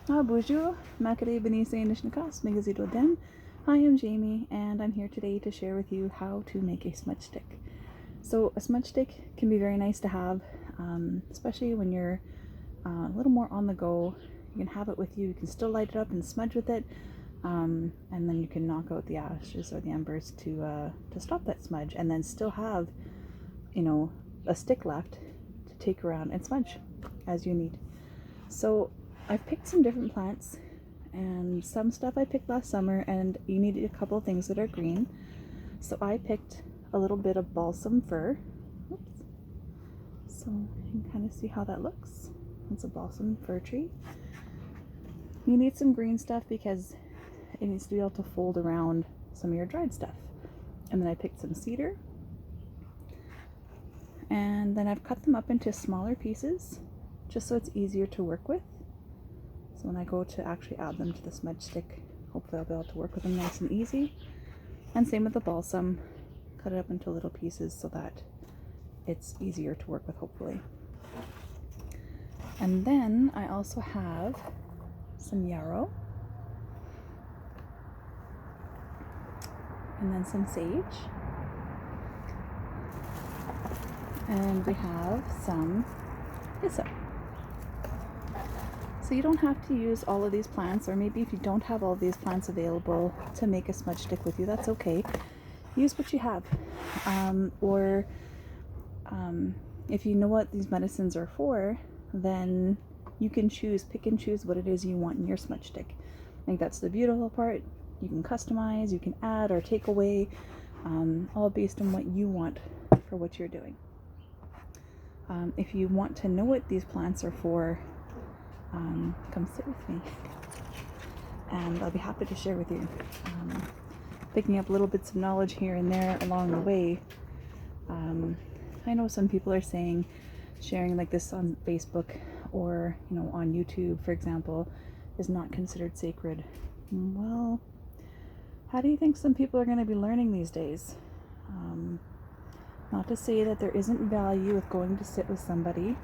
Bonjour, Makare Benise Nishnikas, Megazito Den. Hi, I'm Jamie, and I'm here today to share with you how to make a smudge stick. So, a smudge stick can be very nice to have, especially when you're a little more on the go. You can have it with you, you can still light it up and smudge with it, and then you can knock out the ashes or the embers to stop that smudge, and then still have, a stick left to take around and smudge as you need. So I've picked some different plants, and some stuff I picked last summer, and you need a couple of things that are green. So I picked a little bit of balsam fir. Oops. So you can kind of see how that looks. It's a balsam fir tree. You need some green stuff because it needs to be able to fold around some of your dried stuff. And then I picked some cedar. And then I've cut them up into smaller pieces just so it's easier to work with. So when I go to actually add them to the smudge stick, hopefully I'll be able to work with them nice and easy. And same with the balsam, cut it up into little pieces so that it's easier to work with, hopefully. And then I also have some yarrow, and then some sage, and we have some hyssop. So you don't have to use all of these plants, or maybe if you don't have all of these plants available to make a smudge stick with you, that's okay. Use what you have. Or if you know what these medicines are for, then you can pick and choose what it is you want in your smudge stick. I think that's the beautiful part. You can customize, you can add or take away, all based on what you want for what you're doing. If you want to know what these plants are for, come sit with me and I'll be happy to share with you. Picking up little bits of knowledge here and there along the way. I know some people are saying sharing like this on Facebook or on YouTube, for example, is not considered sacred. Well, how do you think some people are going to be learning these days? Not to say that there isn't value with going to sit with somebody,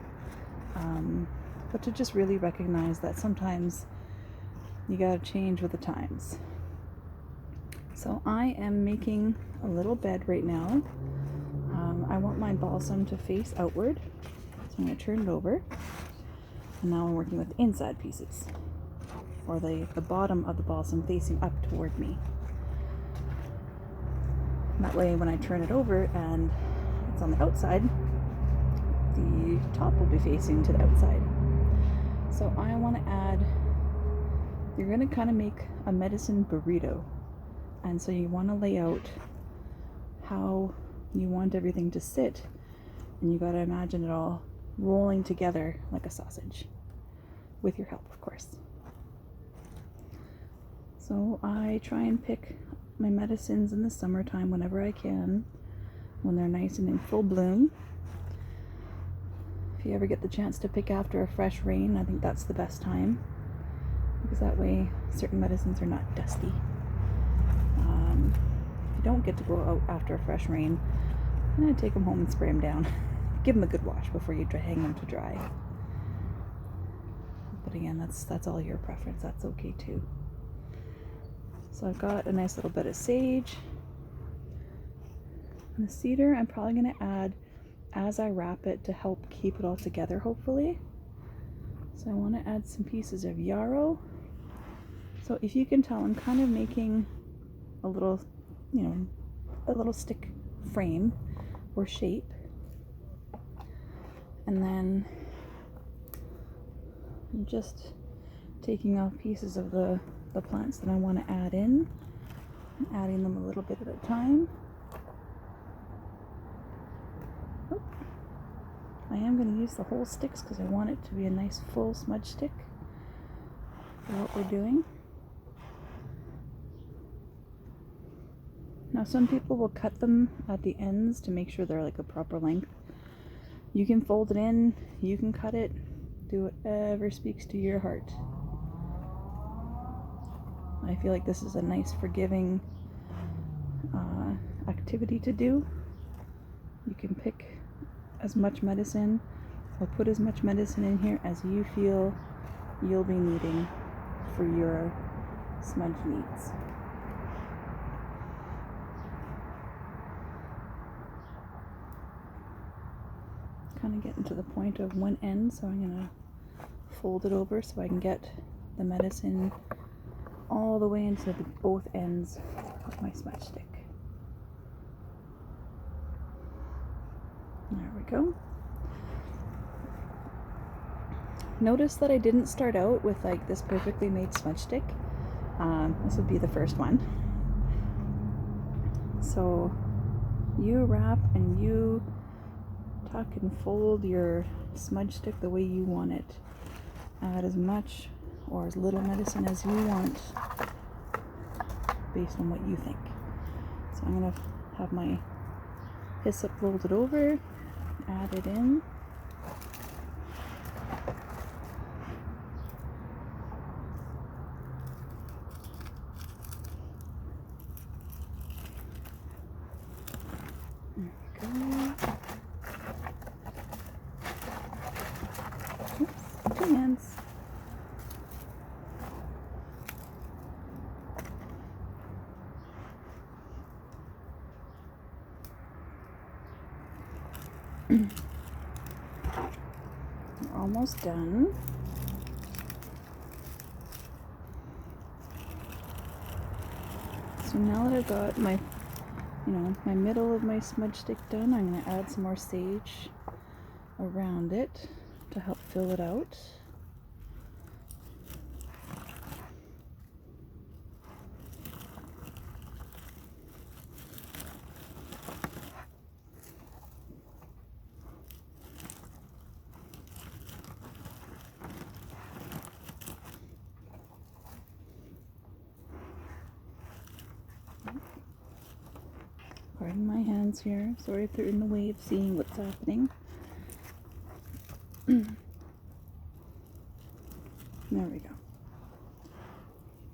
but to just really recognize that sometimes you gotta change with the times. So I am making a little bed right now. I want my balsam to face outward, so I'm gonna turn it over. And now I'm working with inside pieces, or the bottom of the balsam facing up toward me. And that way when I turn it over and it's on the outside, the top will be facing to the outside. So I want to add, you're going to kind of make a medicine burrito. And so you want to lay out how you want everything to sit. And you got to imagine it all rolling together like a sausage. With your help, of course. So I try and pick my medicines in the summertime whenever I can, when they're nice and in full bloom. If you ever get the chance to pick after a fresh rain, I think that's the best time, because that way certain medicines are not dusty. If you don't get to go out after a fresh rain, I'm going to take them home and spray them down. Give them a good wash before you hang them to dry. But again, that's all your preference. That's okay too. So I've got a nice little bit of sage. And the cedar I'm probably going to add as I wrap it to help keep it all together, hopefully. So I want to add some pieces of yarrow. So if you can tell, I'm kind of making a little, a little stick frame or shape. And then I'm just taking off pieces of the plants that I want to add in, and adding them a little bit at a time. I am going to use the whole sticks because I want it to be a nice full smudge stick for what we're doing. Now some people will cut them at the ends to make sure they're like a proper length. You can fold it in, you can cut it, do whatever speaks to your heart. I feel like this is a nice forgiving activity to do. You can pick as much medicine or put as much medicine in here as you feel you'll be needing for your smudge needs. Kind of getting to the point of one end, so I'm going to fold it over so I can get the medicine all the way into both ends of my smudge stick. There we go. Notice that I didn't start out with like this perfectly made smudge stick. This would be the first one. So you wrap and you tuck and fold your smudge stick the way you want it. Add as much or as little medicine as you want based on what you think. So I'm going to have my hyssop folded over, add it in. There we go. Oops, 2 hands. We're almost done. So now that I've got my, my middle of my smudge stick done, I'm going to add some more sage around it to help fill it out. Pardon my hands here. Sorry if they're in the way of seeing what's happening. There we go.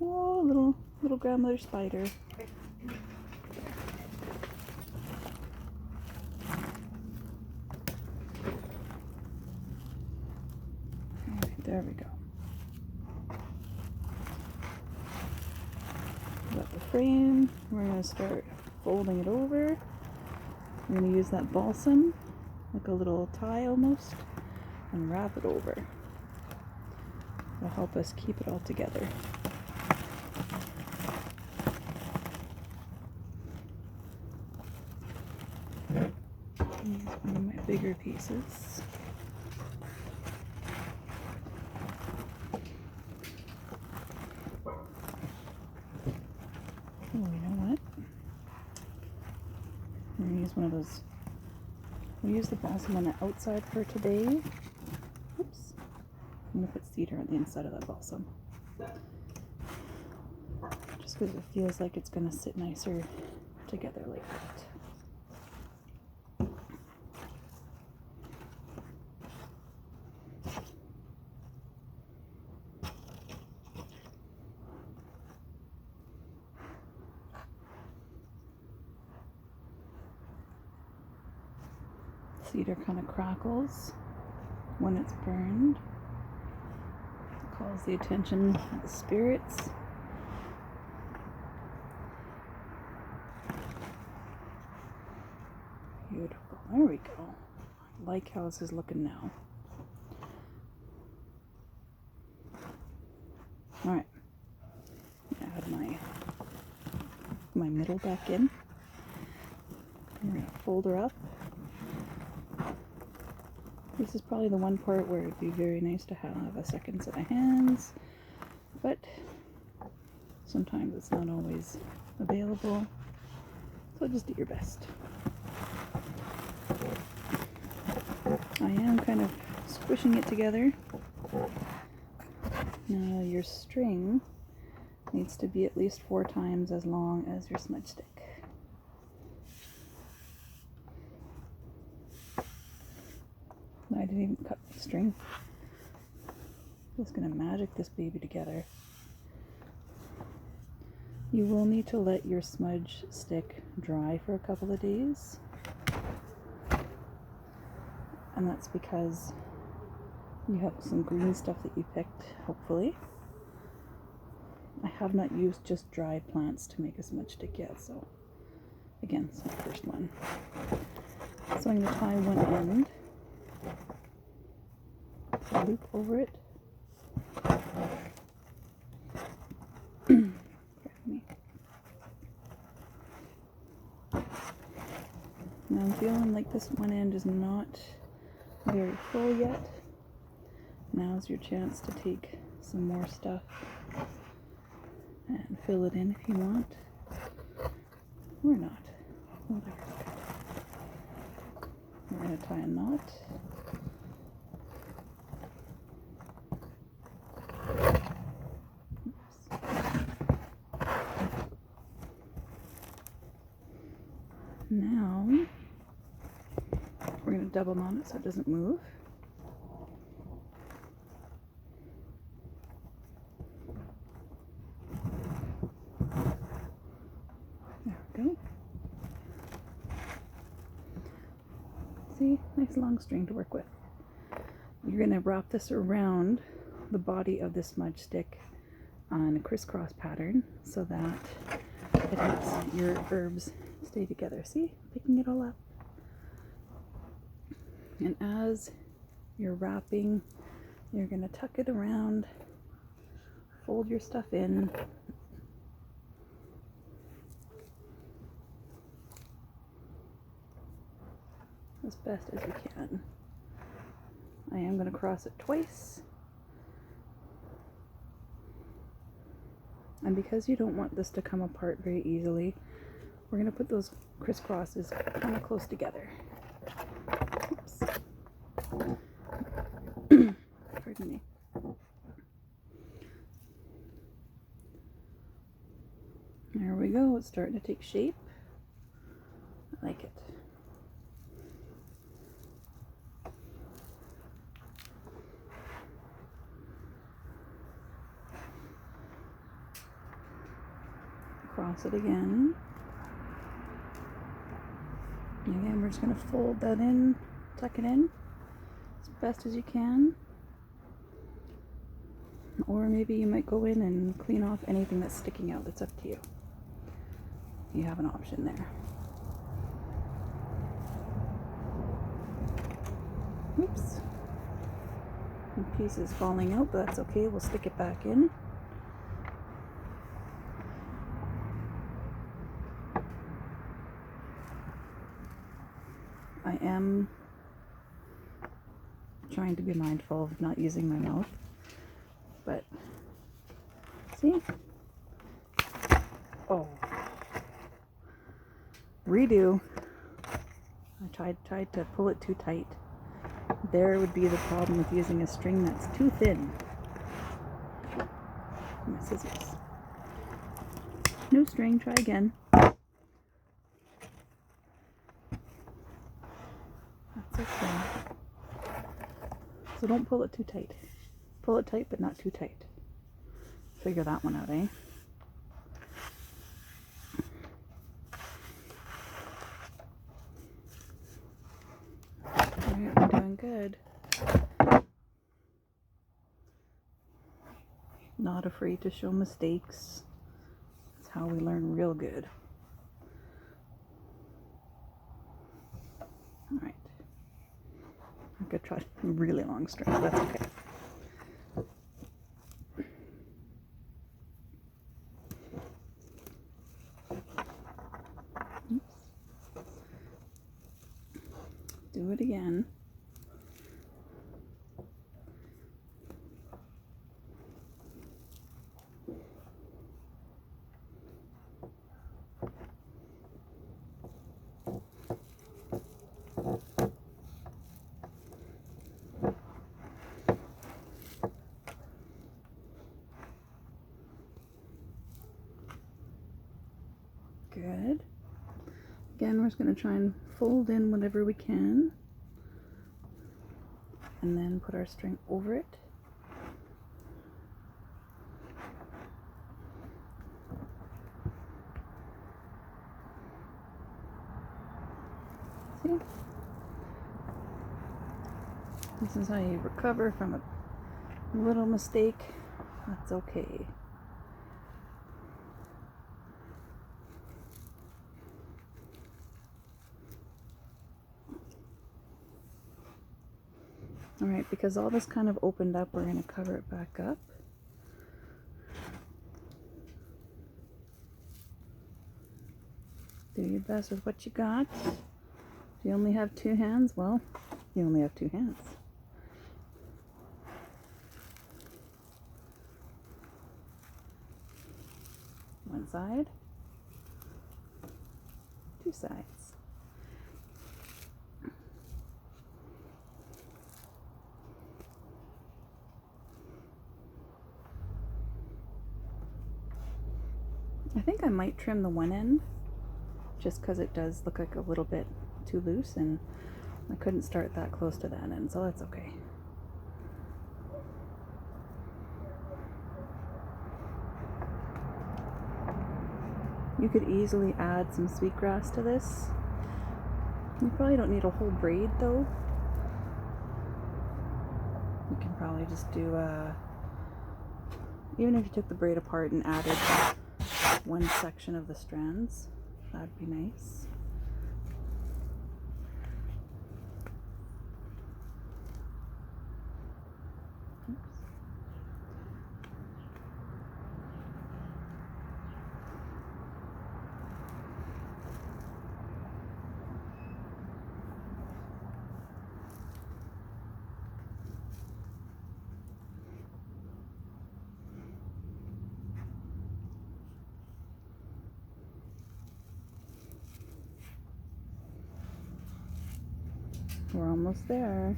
Oh, little grandmother spider. Alright, there we go. Got the frame. We're going to start folding it over. I'm going to use that balsam, like a little tie almost, and wrap it over. It'll help us keep it all together. Use one of my bigger pieces. Oh, you know what? I'm going to use one of those. We'll use the balsam on the outside for today. Oops. I'm going to put cedar on the inside of that balsam. Just because it feels like it's going to sit nicer together like that. Cedar kind of crackles when it's burned. Calls the attention of the spirits. Beautiful. There we go. I like how this is looking now. Alright. Add my middle back in. We're going to fold her up. This is probably the one part where it'd be very nice to have a second set of hands, but sometimes it's not always available, so just do your best. I am kind of squishing it together. Now your string needs to be at least 4 times as long as your smudge stick. I didn't even cut the string. I'm just going to magic this baby together. You will need to let your smudge stick dry for a couple of days. And that's because you have some green stuff that you picked, hopefully. I have not used just dry plants to make a smudge stick yet, so again, it's my first one. So I'm going to tie one end, loop over it. Pardon me. Now I'm feeling like this one end is not very full yet. Now's your chance to take some more stuff and fill it in if you want, or not. Whatever. We're going to tie a knot. Oops. Now we're going to double knot it so it doesn't move. There we go. See, nice long string to work with. You're going to wrap this around the body of the smudge stick on a crisscross pattern so that it helps your herbs stay together. See, picking it all up. And as you're wrapping, you're going to tuck it around, fold your stuff in. As best as you can. I am going to cross it twice. And because you don't want this to come apart very easily, we're going to put those crisscrosses kind of close together. Oops. Pardon me. There we go. It's starting to take shape. I like it. Cross it again. Again, we're just going to fold that in, tuck it in as best as you can. Or maybe you might go in and clean off anything that's sticking out. It's up to you. You have an option there. Oops. One piece is falling out, but that's okay. We'll stick it back in. I am trying to be mindful of not using my mouth, but see? Oh. Redo. I tried to pull it too tight. There would be the problem with using a string that's too thin. My scissors. No string, try again. That's okay. So don't pull it too tight. Pull it tight, but not too tight. Figure that one out, eh? Alright, we're doing good. Not afraid to show mistakes. That's how we learn real good. Alright. I could try a really long string, but that's okay. Oops. Do it again. Good. Again, we're just going to try and fold in whatever we can, and then put our string over it. See? This is how you recover from a little mistake. That's okay. All right, because all this kind of opened up, we're going to cover it back up. Do your best with what you got. If you only have 2 hands, well, you only have 2 hands. One side, 2 sides. I think I might trim the one end just because it does look like a little bit too loose, and I couldn't start that close to that end, so that's okay. You could easily add some sweetgrass to this. You probably don't need a whole braid though. You can probably just do even if you took the braid apart and added one section of the strands, that'd be nice. Oops. We're almost there.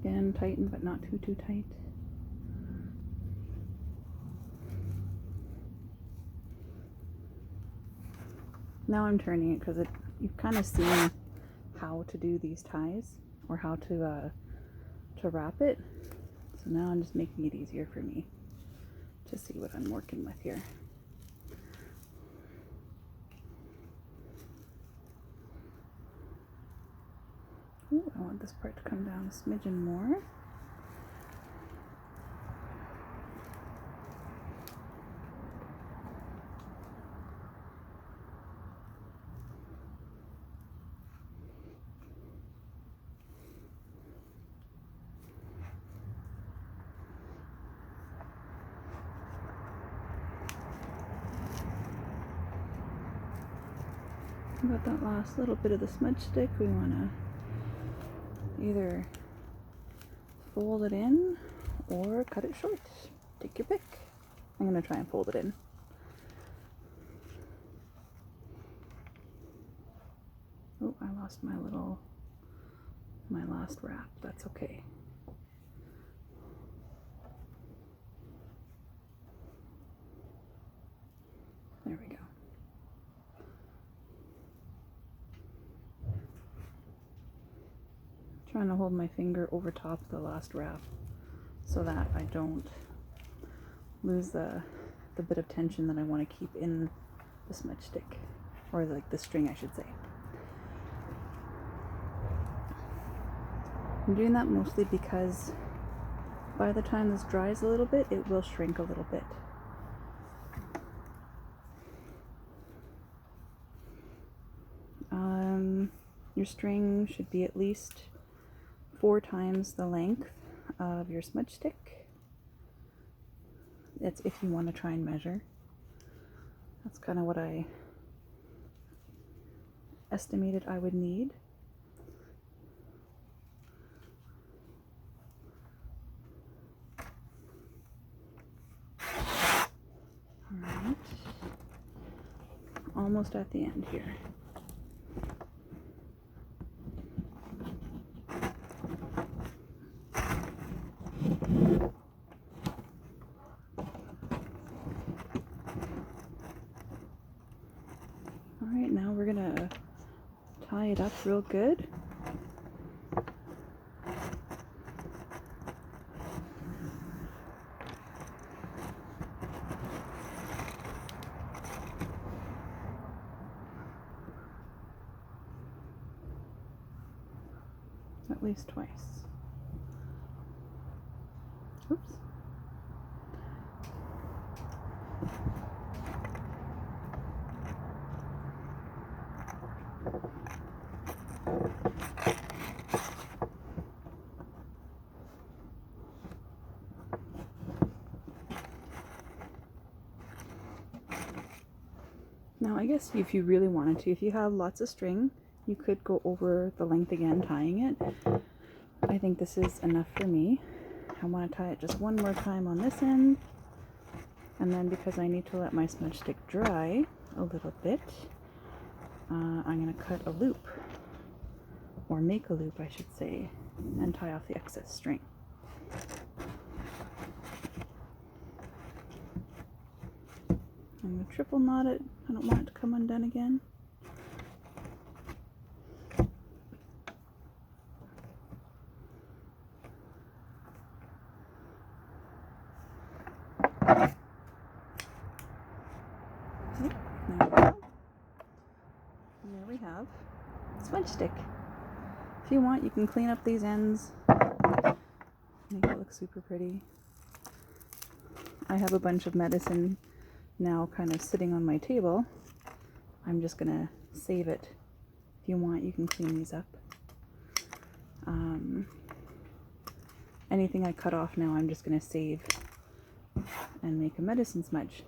Again, tighten, but not too tight. Now I'm turning it because you've kind of seen how to do these ties or how to wrap it. So now I'm just making it easier for me to see what I'm working with here. Ooh, I want this part to come down a smidgen more. About that last little bit of the smudge stick, we want to either fold it in or cut it short. Take your pick. I'm going to try and fold it in. Oh, I lost my last wrap. That's okay. There we go. Trying to hold my finger over top of the last wrap so that I don't lose the bit of tension that I want to keep in the smudge stick, or like the string, I should say. I'm doing that mostly because by the time this dries a little bit, it will shrink a little bit. Your string should be at least 4 times the length of your smudge stick. That's if you want to try and measure. That's kind of what I estimated I would need. Alright. Almost at the end here. Alright, now we're gonna tie it up real good. At least twice. Oops. Now I guess if you really wanted to, if you have lots of string, you could go over the length again tying it. I think this is enough for me. I want to tie it just one more time on this end, and then because I need to let my smudge stick dry a little bit, I'm going to cut a loop, or make a loop I should say, and tie off the excess string. I'm going to triple knot it. I don't want it to come undone again. Okay, there we go. And there we have a smudge stick. If you want, you can clean up these ends, make it look super pretty. I have a bunch of medicine now kind of sitting on my table. I'm just gonna save it. If you want, you can clean these up. Anything I cut off now, I'm just gonna save and make a medicine smudge.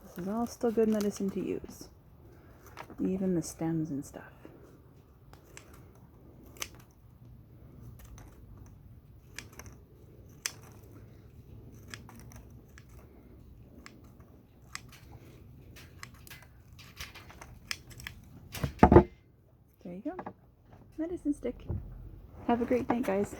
This is all still good medicine to use, even the stems and stuff. There you go. Medicine stick. Have a great night, guys.